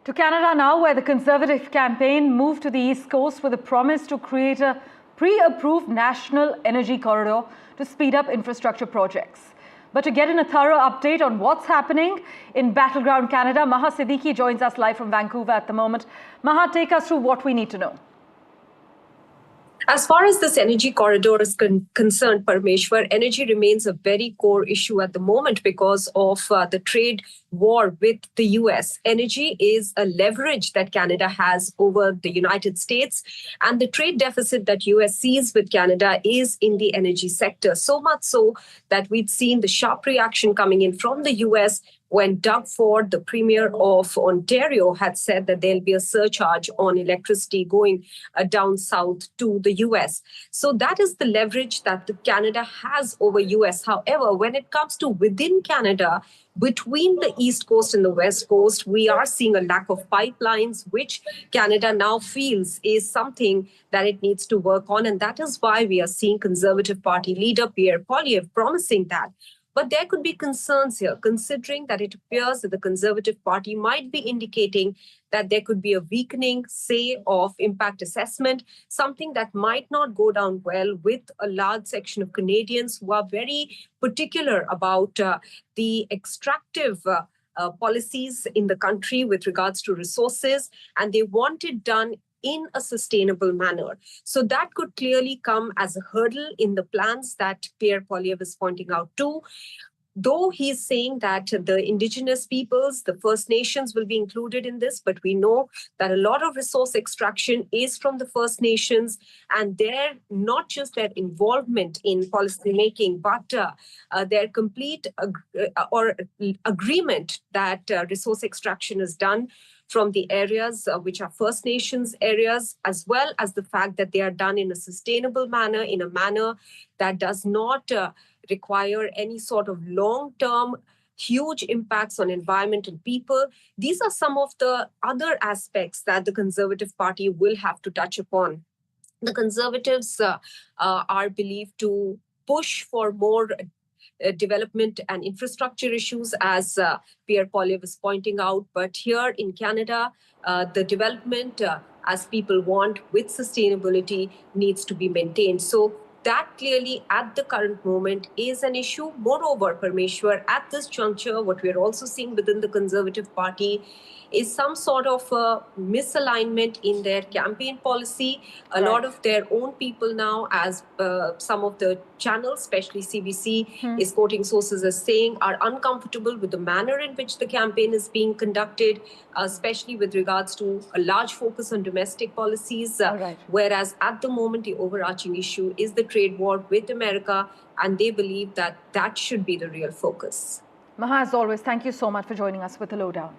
To Canada now, where the Conservative campaign moved to the East Coast with a promise to create a pre-approved national energy corridor to speed up infrastructure projects. But to get in a thorough update on what's happening in battleground Canada, Maha Siddiqui joins us live from Vancouver at the moment. Maha, take us through what we need to know. As far as this energy corridor is concerned, Parmeshwar, energy remains a very core issue at the moment because of the trade war with the US. Energy is a leverage that Canada has over the United States, and the trade deficit that US sees with Canada is in the energy sector. So much so that we'd seen the sharp reaction coming in from the US when Doug Ford, the Premier of Ontario, had said that there'll be a surcharge on electricity going down south to the US. So that is the leverage that Canada has over US. However, when it comes to within Canada, between the East Coast and the West Coast, we are seeing a lack of pipelines, which Canada now feels is something that it needs to work on. And that is why we are seeing Conservative Party leader Pierre Poilievre promising that. But there could be concerns here, considering that it appears that the Conservative Party might be indicating that there could be a weakening, say, of impact assessment, something that might not go down well with a large section of Canadians who are very particular about the extractive policies in the country with regards to resources, and they want it done in a sustainable manner. So that could clearly come as a hurdle in the plans that Pierre Poilievre is pointing out too. Though he's saying that the Indigenous peoples, the First Nations will be included in this, but we know that a lot of resource extraction is from the First Nations, and not just their involvement in policy making, but their complete agreement that resource extraction is done from the areas which are First Nations areas, as well as the fact that they are done in a sustainable manner, in a manner that does not require any sort of long-term huge impacts on environment and people. These are some of the other aspects that the Conservative Party will have to touch upon. The Conservatives are believed to push for more development and infrastructure issues, as Pierre Poilievre is pointing out. But here in Canada, the development, as people want, with sustainability needs to be maintained. So that clearly at the current moment is an issue. Moreover, Parmeshwar, at this juncture, what we're also seeing within the Conservative Party is some sort of a misalignment in their campaign policy. A lot of their own people now, as some of the channels, especially CBC, is quoting sources as saying, are uncomfortable with the manner in which the campaign is being conducted, especially with regards to a large focus on domestic policies. Whereas at the moment, the overarching issue is the trade war with America, and they believe that that should be the real focus. Maha, as always, thank you so much for joining us with the lowdown.